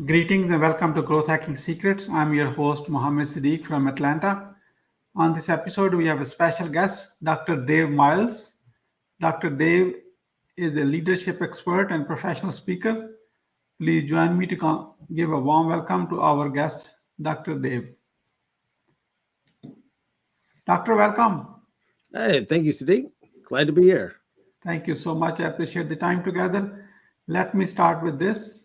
Greetings and welcome to Growth Hacking Secrets. I'm your host, Muhammad Siddique from Atlanta. On this episode, we have a special guest, Dr. Dave Miles. Dr. Dave is a leadership expert and professional speaker. Please join me to give a warm welcome to our guest, Dr. Dave. Doctor, welcome. Hey, thank you, Siddique. Glad to be here. Thank you so much. I appreciate the time together. Let me start with this.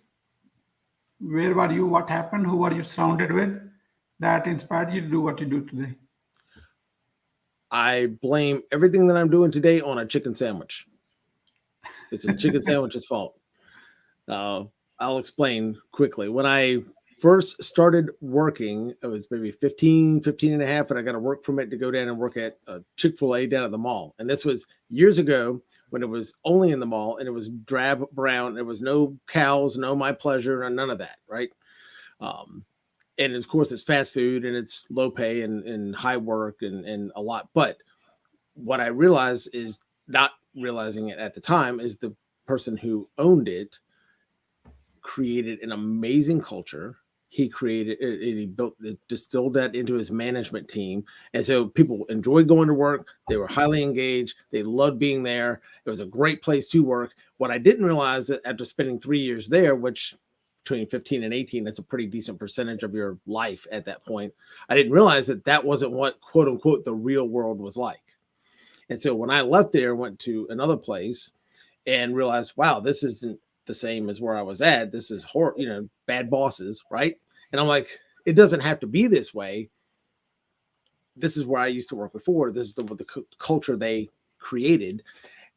Where were you? What happened? Who were you surrounded with that inspired you to do what you do today? I blame everything that I'm doing today on a chicken sandwich. It's a chicken sandwich's fault. I'll explain quickly. When I first started working, it was maybe 15 and a half, and I got a work permit to go down and work at Chick-fil-A down at the mall. And this was years ago when it was only in the mall and it was drab brown. There was no cows, no My Pleasure, none of that, right? And of course, it's fast food and it's low pay and high work and a lot. But what I realized is, not realizing it at the time, is the person who owned it created an amazing culture. He created it, he built it, distilled that into his management team. And so people enjoyed going to work. They were highly engaged. They loved being there. It was a great place to work. What I didn't realize that after spending 3 years there, which between 15 and 18, that's a pretty decent percentage of your life at that point. I didn't realize that that wasn't what, quote unquote, the real world was like. And so when I left there, went to another place and realized, wow, this isn't the same as where I was at. This is bad bosses, right? And I'm like, it doesn't have to be this way. This is where I used to work before. This is the culture they created.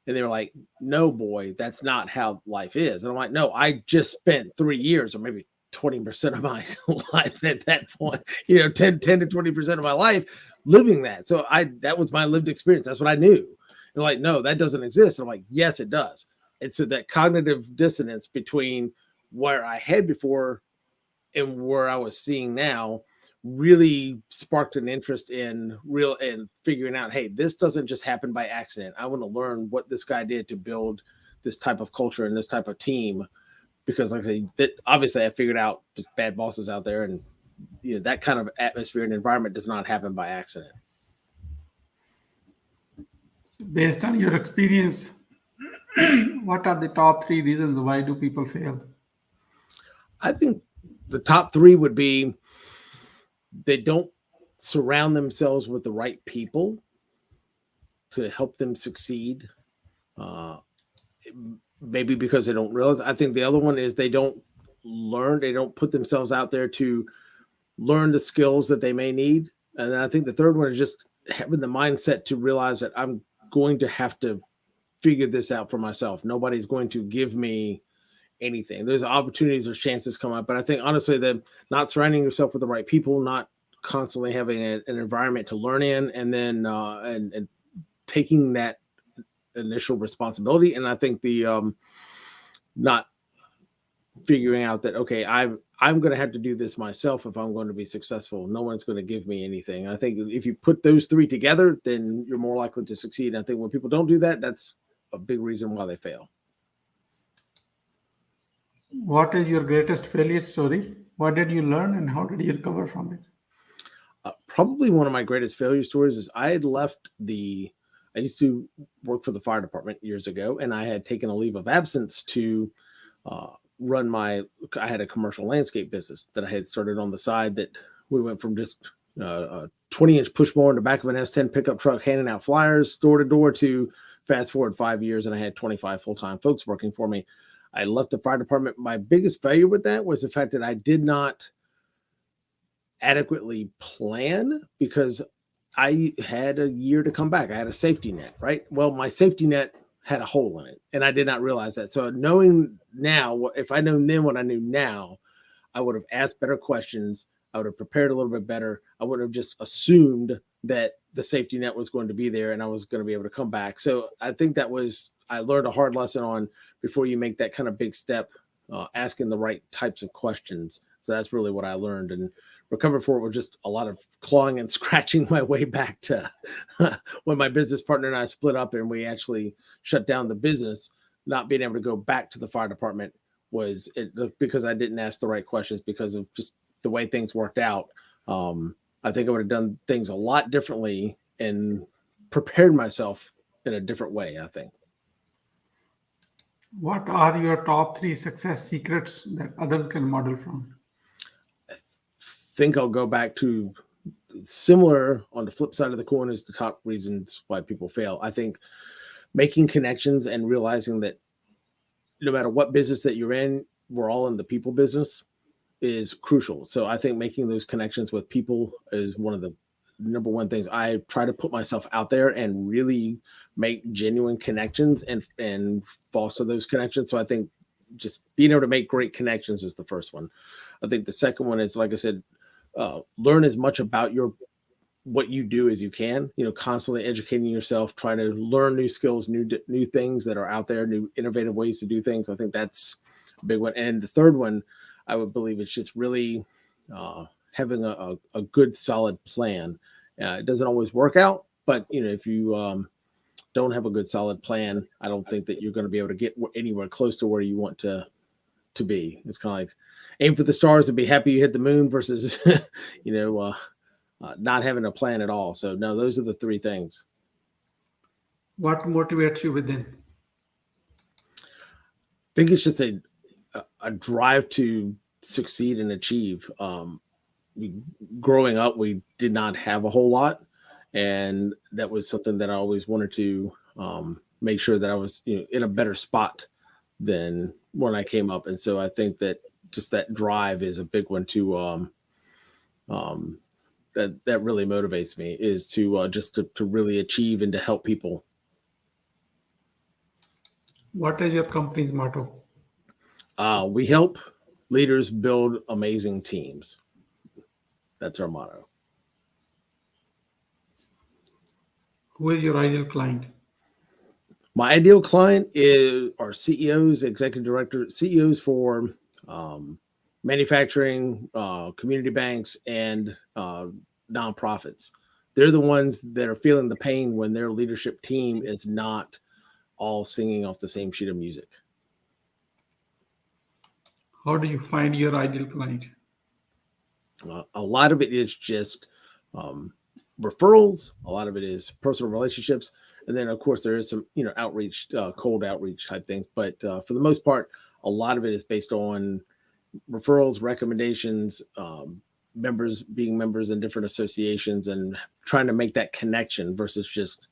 And they were like, no, boy, that's not how life is. And I'm like, no, I just spent 3 years or maybe 20% of my life at that point, 10 to 20% of my life living that. So that was my lived experience. That's what I knew. And like, no, that doesn't exist. And I'm like, yes, it does. And so that cognitive dissonance between where I had before and where I was seeing now really sparked an interest in figuring out, hey, this doesn't just happen by accident. I want to learn what this guy did to build this type of culture and this type of team, because like I say, that obviously I figured out there's bad bosses out there, and that kind of atmosphere and environment does not happen by accident. Based on your experience, what are the top 3 reasons why do people fail? I think the top 3 would be they don't surround themselves with the right people to help them succeed. Maybe because they don't realize. I think the other one is they don't put themselves out there to learn the skills that they may need. And then I think the third one is just having the mindset to realize that I'm going to have to figure this out for myself. Nobody's going to give me anything. There's opportunities, there's chances come up. But I think honestly that not surrounding yourself with the right people, not constantly having an environment to learn in, and then and taking that initial responsibility. And I think the not figuring out that, okay, I'm going to have to do this myself if I'm going to be successful. No one's going to give me anything. I think if you put those 3 together, then you're more likely to succeed. And I think when people don't do that, that's a big reason why they fail. What is your greatest failure story? What did you learn and how did you recover from it? Probably one of my greatest failure stories is I used to work for the fire department years ago, and I had taken a leave of absence to I had a commercial landscape business that I had started on the side, that we went from just a 20-inch push mower in the back of an S10 pickup truck handing out flyers door to door to fast forward 5 years, and I had 25 full-time folks working for me. I left the fire department. My biggest failure with that was the fact that I did not adequately plan, because I had a year to come back. I had a safety net, right? Well, my safety net had a hole in it, and I did not realize that. So knowing now, if I knew then what I knew now, I would have asked better questions. I would have prepared a little bit better. I would have just assumed that the safety net was going to be there and I was going to be able to come back. So I think I learned a hard lesson on, before you make that kind of big step, asking the right types of questions. So that's really what I learned, and recovered for it was just a lot of clawing and scratching my way back to when my business partner and I split up and we actually shut down the business. Not being able to go back to the fire department was it because I didn't ask the right questions because of just the way things worked out. I think I would have done things a lot differently and prepared myself in a different way, I think. What are your top three success secrets that others can model from? Think I'll go back to similar on the flip side of the coin is the top reasons why people fail. I think making connections and realizing that no matter what business that you're in, we're all in the people business is crucial. So I think making those connections with people is one of the number one things. I try to put myself out there and really make genuine connections and foster those connections. So I think just being able to make great connections is the first one. I think the second one is, like I said, learn as much about what you do as you can. Constantly educating yourself, trying to learn new skills, new things that are out there, new innovative ways to do things. I think that's a big one. And the third one, I would believe it's just really having a good solid plan. It doesn't always work out, but if you don't have a good solid plan, I don't think that you're going to be able to get anywhere close to where you want to be. It's kind of like aim for the stars and be happy you hit the moon versus not having a plan at all. So no, those are the three things. What motivates you within? I think it's just a drive to succeed and achieve. Growing up, we did not have a whole lot, and that was something that I always wanted to make sure that I was in a better spot than when I came up. And so I think that just that drive is a big one to that really motivates me, is to just to really achieve and to help people. What is your company's motto? We help leaders build amazing teams. That's our motto. Who is your ideal client? My ideal client are CEOs, executive directors, CEOs for manufacturing, community banks, and nonprofits. They're the ones that are feeling the pain when their leadership team is not all singing off the same sheet of music. How do you find your ideal client? A lot of it is just referrals. A lot of it is personal relationships. And then, of course, there is some, outreach, cold outreach type things. But for the most part, a lot of it is based on referrals, recommendations, being members in different associations, and trying to make that connection versus just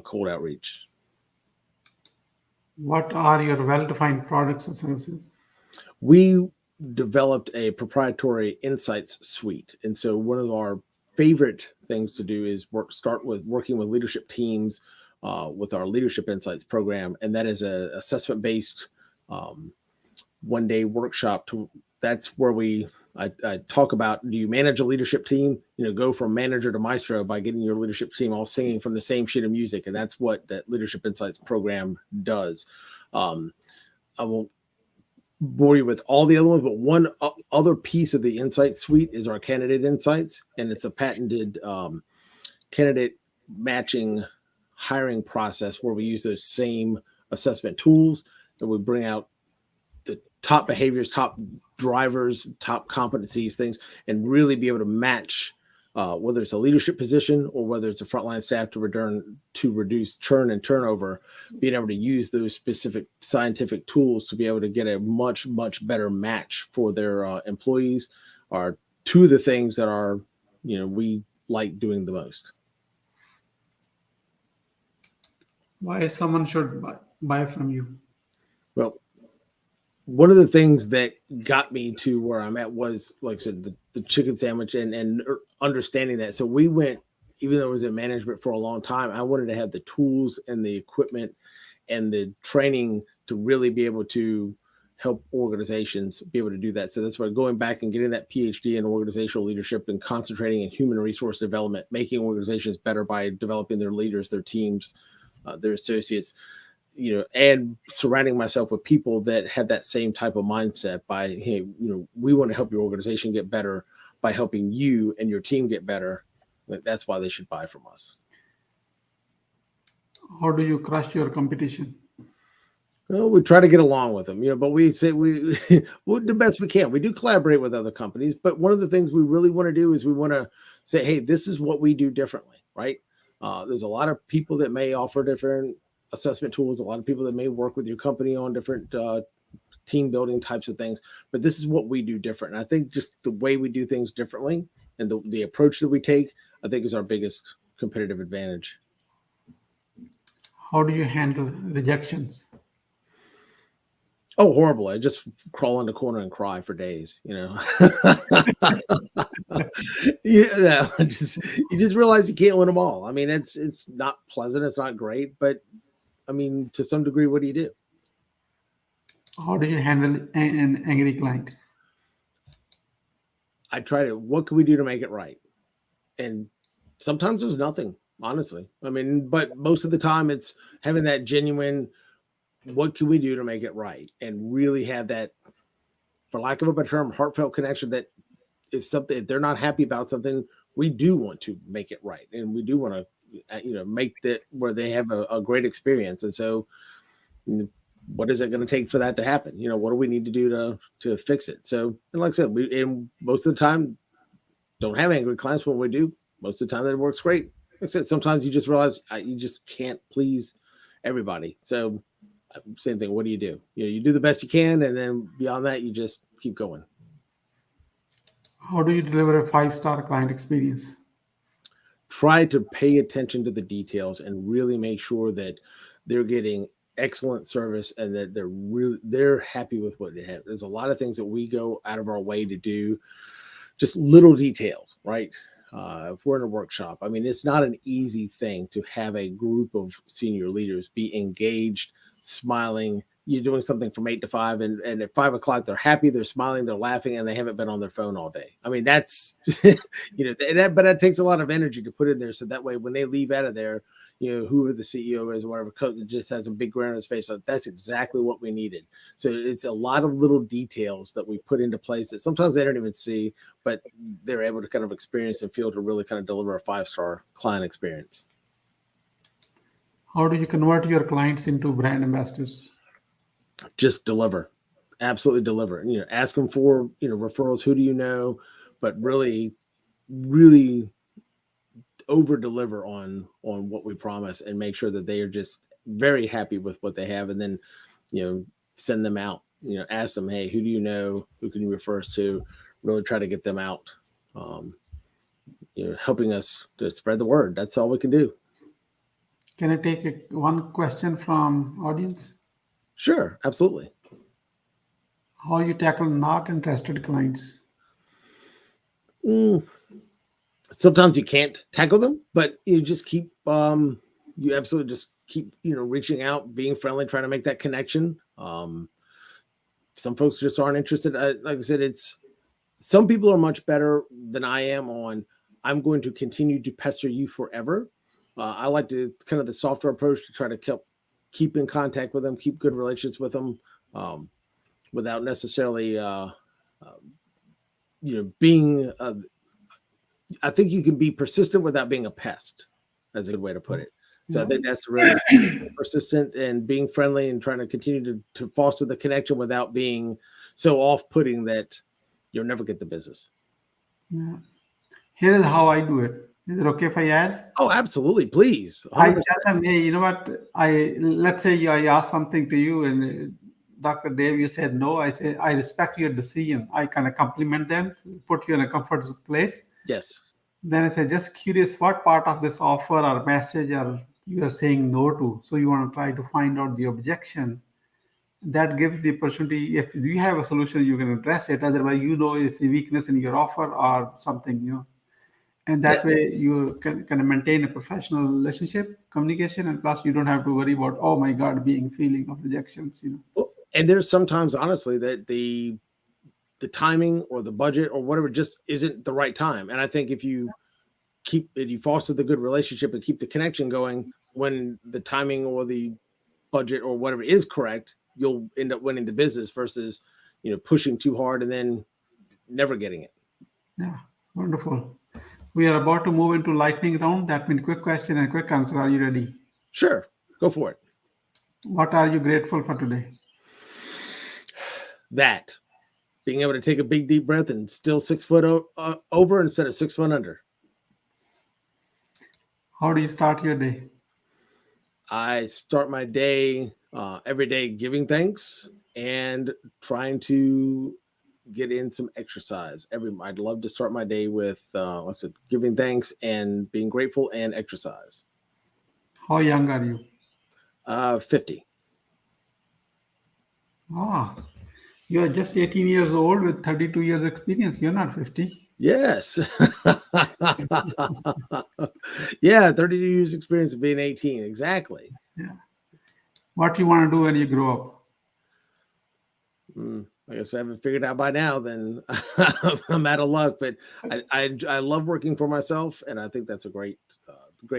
cold outreach. What are your well-defined products and services? We developed a proprietary insights suite. And so one of our favorite things to do is start with working with leadership teams with our leadership insights program. And that is a assessment-based one-day workshop. That's where I talk about, do you manage a leadership team? Go from manager to maestro by getting your leadership team all singing from the same sheet of music. And that's what that leadership insights program does. I won't bore you with all the other ones, but one other piece of the insight suite is our candidate insights. And it's a patented candidate matching hiring process where we use those same assessment tools, and we bring out the top behaviors, top drivers, top competencies, things, and really be able to match whether it's a leadership position or whether it's a frontline staff to reduce churn and turnover, being able to use those specific scientific tools to be able to get a much, much better match for their employees are two of the things that we like doing the most. Why someone should buy from you? Well, one of the things that got me to where I'm at was, like I said, the chicken sandwich and understanding that. So we went, even though I was in management for a long time, I wanted to have the tools and the equipment and the training to really be able to help organizations be able to do that. So that's why going back and getting that PhD in organizational leadership and concentrating in human resource development, making organizations better by developing their leaders, their teams, their associates, and surrounding myself with people that have that same type of mindset by, hey, we want to help your organization get better by helping you and your team get better. That's why they should buy from us. How do you crush your competition? Well, we try to get along with them, but we say we we'll do the best we can. We do collaborate with other companies, but one of the things we really want to do is we want to say, hey, this is what we do differently, right? There's a lot of people that may offer different assessment tools, a lot of people that may work with your company on different team building types of things, but this is what we do different. And I think just the way we do things differently and the approach that we take, I think is our biggest competitive advantage. How do you handle rejections? Oh, horrible. I just crawl in the corner and cry for days. Yeah, you just realize you can't win them all. I mean, it's not pleasant, it's not great, but I mean, to some degree, what do you do? How do you handle an angry client? I try to, what can we do to make it right? And sometimes there's nothing, honestly. I mean, but most of the time it's having that genuine, what can we do to make it right? And really have that, for lack of a better term, heartfelt connection that if they're not happy about something, we do want to make it right. And we do want to, make that where they have a great experience. And so, what is it going to take for that to happen? What do we need to do to fix it? So, and like I said, and most of the time don't have angry clients. When we do, most of the time that works great. Like I said, sometimes you just realize you just can't please everybody. So same thing. What do? You do the best you can, and then beyond that, you just keep going. How do you deliver a five-star client experience? Try to pay attention to the details and really make sure that they're getting excellent service and that they're happy with what they have. There's a lot of things that we go out of our way to do, just little details, right? If we're in a workshop, I mean, it's not an easy thing to have a group of senior leaders be engaged, smiling. You're doing something from 8 to 5, and at 5 o'clock, they're happy, they're smiling, they're laughing, and they haven't been on their phone all day. I mean, that's, but that takes a lot of energy to put in there. So that way, when they leave out of there, whoever the CEO is, or whatever, coach just has a big grin on his face. So that's exactly what we needed. So it's a lot of little details that we put into place that sometimes they don't even see, but they're able to kind of experience and feel to really kind of deliver a 5-star client experience. How do you convert your clients into brand ambassadors? Just deliver, absolutely deliver. Ask them for referrals. Who do you know? But really, really over deliver on what we promise, and make sure that they are just very happy with what they have, and then send them out. Ask them, hey, who do you know? Who can you refer us to? Really try to get them out. Helping us to spread the word. That's all we can do. Can I take one question from audience? Sure, absolutely. How you tackle not interested clients? Sometimes you can't tackle them, but you just keep you absolutely just keep reaching out, being friendly, trying to make that connection. Some folks just aren't interested. Like I said, some people are much better than I am on, I'm going to continue to pester you forever. I like to kind of the softer approach to try to keep in contact with them, keep good relationships with them, without necessarily being I think you can be persistent without being a pest. That's a good way to put it. So I think that's really persistent and being friendly and trying to continue to foster the connection without being so off-putting that you'll never get the business. Yeah. Here is how I do it. Is it okay if I add? Oh, absolutely. Please. 100%. I tell them, hey, you know what? Let's say I ask something to you, and Dr. Dave, you said no. I say I respect your decision. I kind of compliment them, put you in a comfort place. Yes. Then I say, just curious, what part of this offer or message are you are saying no to? So you want to try to find out the objection. That gives the opportunity. If you have a solution, you can address it. Otherwise, it's a weakness in your offer or something, and that Yes. way you can maintain a professional relationship, communication, and plus you don't have to worry about, oh my God, being feeling of rejections. And there's sometimes, honestly, that the timing or the budget or whatever just isn't the right time. And I think if you foster the good relationship and keep the connection going, when the timing or the budget or whatever is correct, you'll end up winning the business versus, pushing too hard and then never getting it. Yeah, wonderful. We are about to move into lightning round. That means quick question and quick answer. Are you ready? Sure. Go for it. What are you grateful for today? That being able to take a big deep breath and still 6 foot over instead of 6 foot under. How do you start your day? I start my day every day giving thanks and trying to get in some exercise. I'd love to start my day with giving thanks and being grateful and exercise. How young are you? 50. Ah, you are just 18 years old with 32 years experience. You're not 50. Yes. Yeah, 30 years experience of being 18. Exactly. Yeah. What you want to do when you grow up? I guess if I haven't figured out by now, then I'm out of luck. But I love working for myself, and I think that's a great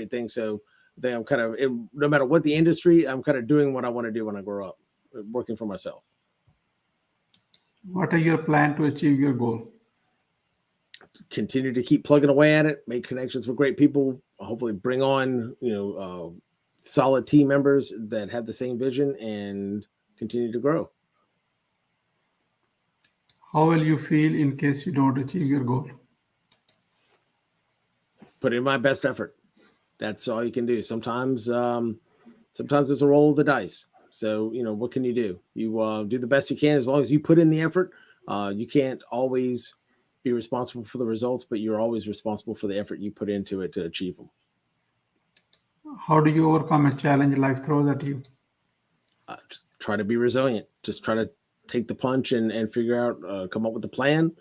thing. So I think I'm kind of no matter what the industry, I'm kind of doing what I want to do when I grow up, working for myself. What are your plan to achieve your goal? Continue to keep plugging away at it, make connections with great people, hopefully bring on solid team members that have the same vision, and continue to grow. How will you feel in case you don't achieve your goal? Put in my best effort. That's all you can do. Sometimes it's a roll of the dice. So, what can you do? You do the best you can as long as you put in the effort. You can't always be responsible for the results, but you're always responsible for the effort you put into it to achieve them. How do you overcome a challenge life throws at you? Just try to be resilient. Just try to take the punch and figure out, come up with a plan.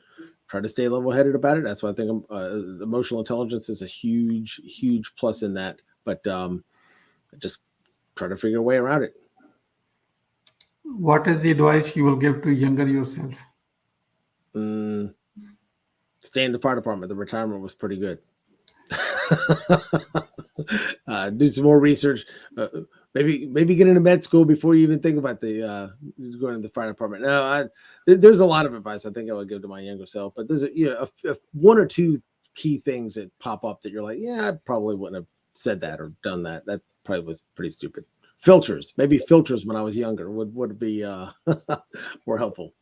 Try to stay level-headed about it. That's why I think emotional intelligence is a huge, huge plus in that. But just try to figure a way around it. What is the advice you will give to younger yourself? Stay in the fire department. The retirement was pretty good. Do some more research. Maybe get into med school before you even think about the going to the fire department. No, there's a lot of advice I think I would give to my younger self, but there's one or two key things that pop up that you're like, yeah, I probably wouldn't have said that or done that. That probably was pretty stupid. Maybe filters when I was younger would be more helpful.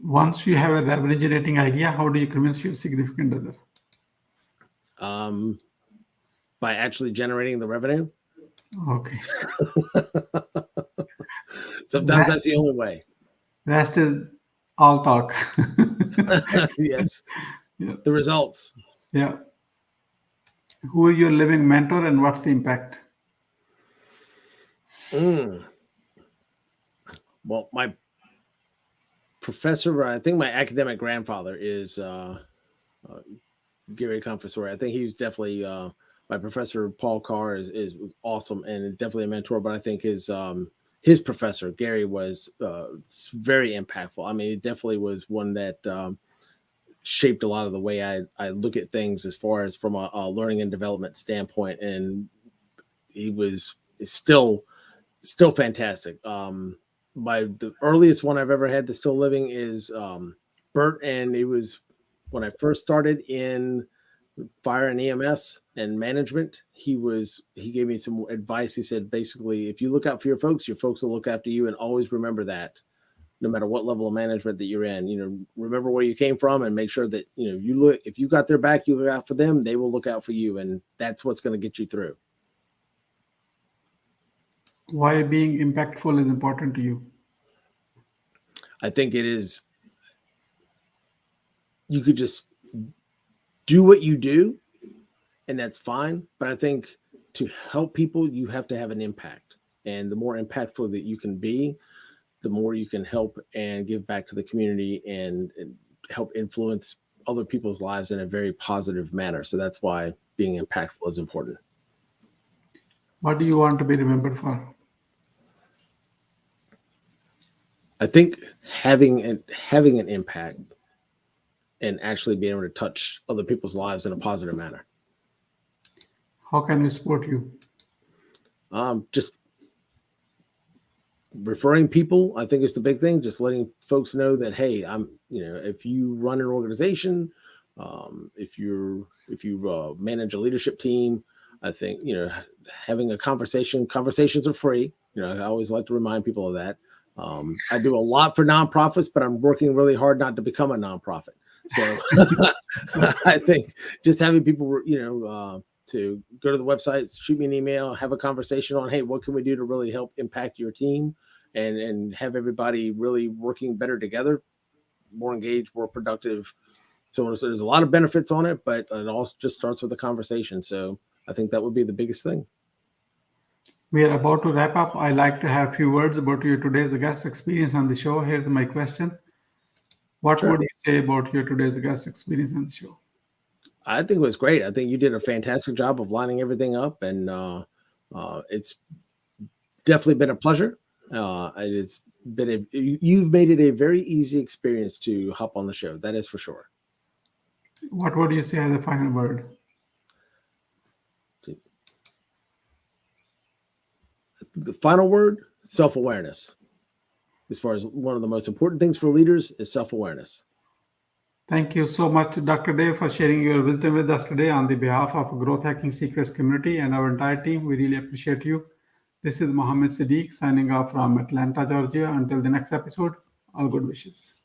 Once you have a revenue-generating idea, how do you convince your significant other? By actually generating the revenue. Okay. Sometimes that's the only way. Rest is all talk. Yes. Yeah. The results. Yeah. Who is your living mentor and what's the impact? Well, my professor, I think my academic grandfather is Gary Confessore. I think he was definitely my professor. Paul Carr is awesome and definitely a mentor. But I think his professor Gary was very impactful. I mean, it definitely was one that shaped a lot of the way I look at things as far as from a learning and development standpoint. And he was still fantastic. The earliest one I've ever had that's still living is Bert, and it was when I first started in fire and EMS and management. He gave me some advice. He said, basically, if you look out for your folks will look after you, and always remember that no matter what level of management that you're in, remember where you came from and make sure that, if you got their back, you look out for them, they will look out for you. And that's what's going to get you through. Why being impactful is important to you? I think it is. You could just do what you do, and that's fine. But I think to help people, you have to have an impact. And the more impactful that you can be, the more you can help and give back to the community and help influence other people's lives in a very positive manner. So that's why being impactful is important. What do you want to be remembered for? I think having an impact and actually being able to touch other people's lives in a positive manner. How can we support you? Just referring people, I think, is the big thing. Just letting folks know that, hey, if you run an organization, if you manage a leadership team, I think, having a conversations are free. I always like to remind people of that. I do a lot for nonprofits, but I'm working really hard not to become a nonprofit. So I think just having people, to go to the website, shoot me an email, have a conversation on, hey, what can we do to really help impact your team and have everybody really working better together, more engaged, more productive. So there's a lot of benefits on it, but it all just starts with a conversation. So I think that would be the biggest thing. We are about to wrap up. I like to have a few words about your today's guest experience on the show. Here's my question. What Sure. would you say about your today's guest experience on the show? I think it was great. I think you did a fantastic job of lining everything up, and it's definitely been a pleasure. It's been you've made it a very easy experience to hop on the show. That is for sure. What would you say as a final word? Let's see. The final word: self-awareness. As far as one of the most important things for leaders is self-awareness. Thank you so much, Dr. Dave, for sharing your wisdom with us today on the behalf of Growth Hacking Secrets community and our entire team. We really appreciate you. This is Muhammad Siddique signing off from Atlanta, Georgia. Until the next episode, all good wishes.